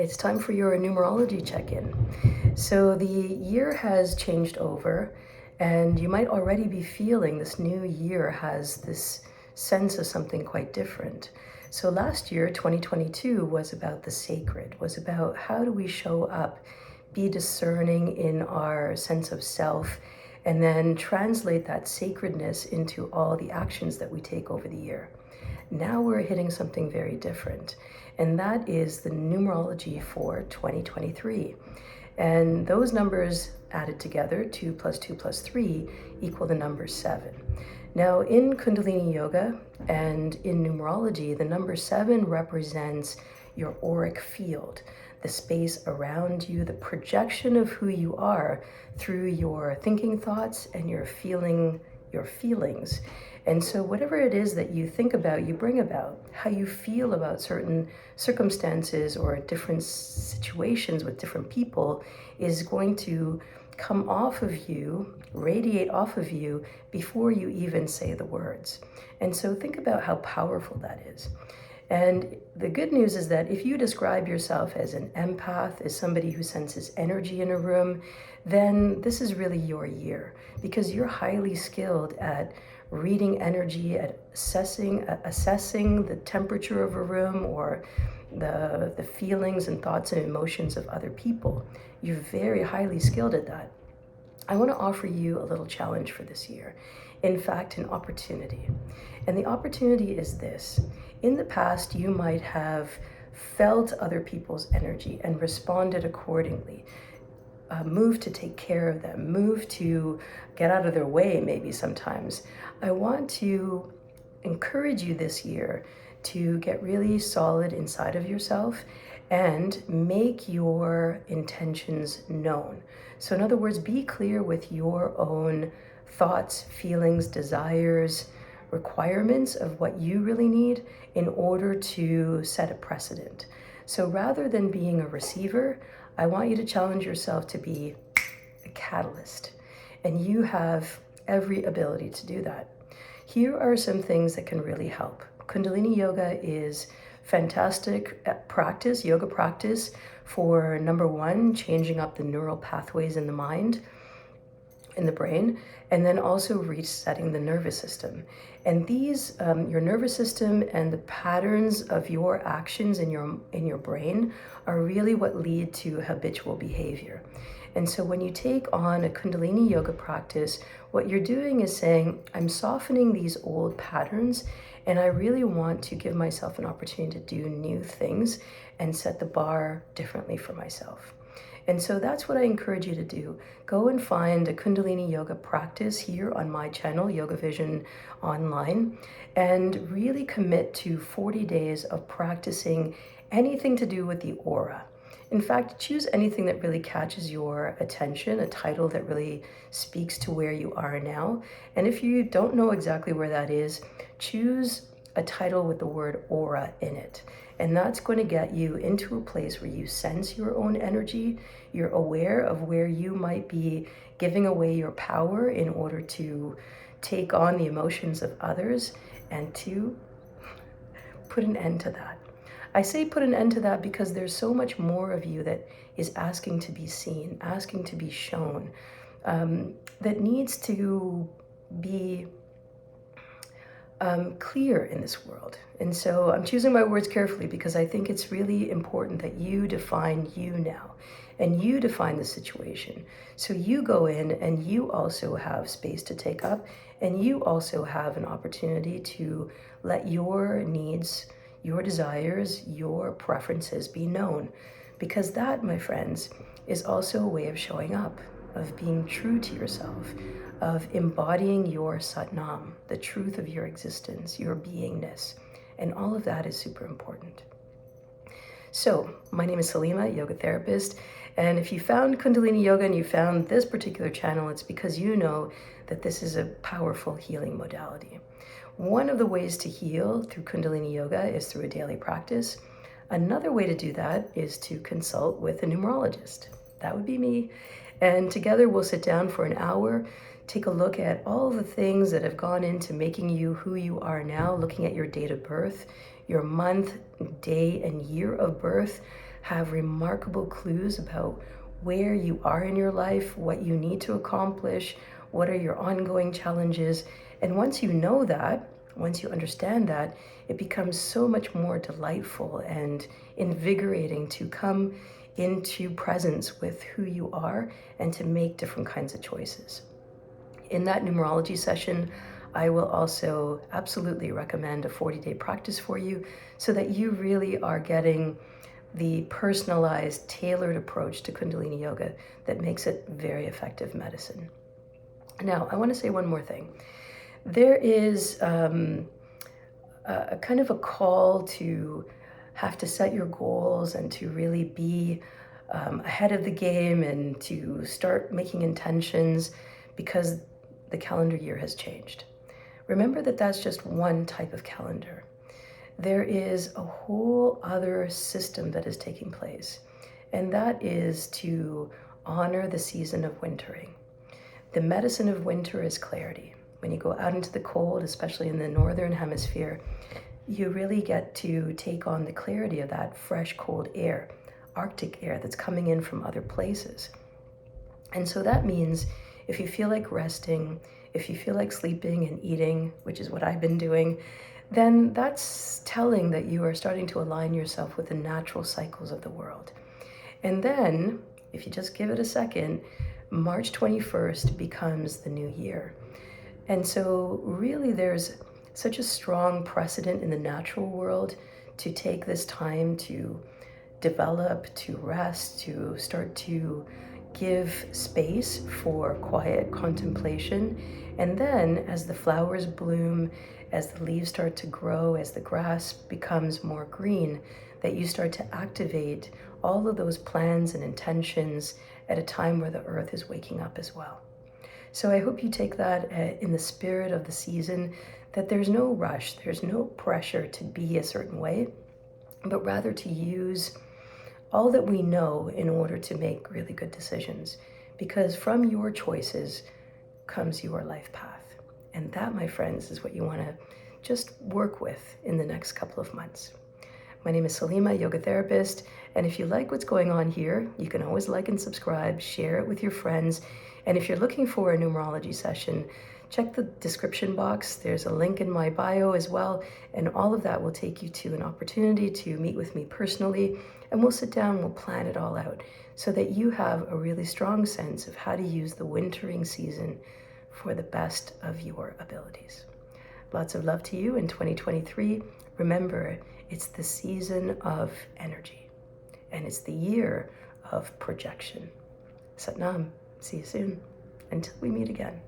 It's time for your numerology check-in. So the year has changed over, and you might already be feeling this new year has this sense of something quite different. So last year, 2022, was about the sacred, was about how do we show up, be discerning in our sense of self, and then translate that sacredness into all the actions that we take over the year. Now we're hitting something very different, and that is the numerology for 2023. And those numbers added together, 2 plus 2 plus 3, equal the number 7. Now, in Kundalini Yoga and in numerology, the number 7 represents your auric field, the space around you, the projection of who you are through your thinking thoughts and your feelings. And so whatever it is that you think about, you bring about. How you feel about certain circumstances or different situations with different people is going to come off of you, radiate off of you before you even say the words. And so think about how powerful that is. And the good news is that if you describe yourself as an empath, as somebody who senses energy in a room, then this is really your year, because you're highly skilled at reading energy, at assessing the temperature of a room or the feelings and thoughts and emotions of other people. You're very highly skilled at that. I want to offer you a little challenge for this year. In fact, an opportunity. And the opportunity is this. In the past, you might have felt other people's energy and responded accordingly. Moved to take care of them, moved to get out of their way maybe sometimes. I want to encourage you this year to get really solid inside of yourself and make your intentions known. So in other words, be clear with your own thoughts, feelings, desires, requirements of what you really need in order to set a precedent. So rather than being a receiver, I want you to challenge yourself to be a catalyst. And you have every ability to do that. Here are some things that can really help. Kundalini Yoga is fantastic practice, yoga practice for number 1, changing up the neural pathways in the mind, in the brain, and then also resetting the nervous system. And these, your nervous system and the patterns of your actions in your brain are really what lead to habitual behavior. And so when you take on a Kundalini Yoga practice, what you're doing is saying, I'm softening these old patterns, and I really want to give myself an opportunity to do new things and set the bar differently for myself. And so that's what I encourage you to do. Go and find a Kundalini Yoga practice here on my channel, YogaVision Online, and really commit to 40 days of practicing anything to do with the aura. In fact, choose anything that really catches your attention, a title that really speaks to where you are now. And if you don't know exactly where that is, choose a title with the word aura in it. And that's going to get you into a place where you sense your own energy. You're aware of where you might be giving away your power in order to take on the emotions of others, and to put an end to that. I say put an end to that because there's so much more of you that is asking to be seen, asking to be shown, that needs to be clear in this world. And so I'm choosing my words carefully because I think it's really important that you define you now, and you define the situation. So you go in and you also have space to take up, and you also have an opportunity to let your needs, your desires, your preferences be known. Because that, my friends, is also a way of showing up, of being true to yourself, of embodying your Satnam, the truth of your existence, your beingness. And all of that is super important. So, my name is Salimah, yoga therapist. And if you found Kundalini Yoga and you found this particular channel, it's because you know that this is a powerful healing modality. One of the ways to heal through Kundalini Yoga is through a daily practice. Another way to do that is to consult with a numerologist. That would be me. And together we'll sit down for an hour, take a look at all the things that have gone into making you who you are now, looking at your date of birth, your month, day, and year of birth, have remarkable clues about where you are in your life, what you need to accomplish, what are your ongoing challenges. And once you know that, once you understand that, it becomes so much more delightful and invigorating to come into presence with who you are and to make different kinds of choices. In that numerology session, I will also absolutely recommend a 40-day practice for you so that you really are getting the personalized, tailored approach to Kundalini Yoga that makes it very effective medicine. Now, I want to say one more thing. There is a kind of a call to have to set your goals and to really be ahead of the game and to start making intentions because the calendar year has changed. Remember that that's just one type of calendar. There is a whole other system that is taking place, and that is to honor the season of wintering. The medicine of winter is clarity. When you go out into the cold, especially in the northern hemisphere, you really get to take on the clarity of that fresh, cold air, Arctic air that's coming in from other places. And so that means if you feel like resting, if you feel like sleeping and eating, which is what I've been doing, then that's telling that you are starting to align yourself with the natural cycles of the world. And then, if you just give it a second, March 21st becomes the new year. And so really there's such a strong precedent in the natural world to take this time to develop, to rest, to start to give space for quiet contemplation. And then as the flowers bloom, as the leaves start to grow, as the grass becomes more green, that you start to activate all of those plans and intentions at a time where the earth is waking up as well. So I hope you take that in the spirit of the season, that there's no rush, there's no pressure to be a certain way, but rather to use all that we know in order to make really good decisions. Because from your choices comes your life path. And that, my friends, is what you want to just work with in the next couple of months. My name is Salimah, yoga therapist, and if you like what's going on here, you can always like and subscribe, share it with your friends, and if you're looking for a numerology session, check the description box. There's a link in my bio as well, and all of that will take you to an opportunity to meet with me personally, and we'll sit down, we'll plan it all out so that you have a really strong sense of how to use the wintering season for the best of your abilities. Lots of love to you in 2023. Remember, it's the season of energy, and it's the year of projection. Sat Nam. See you soon. Until we meet again.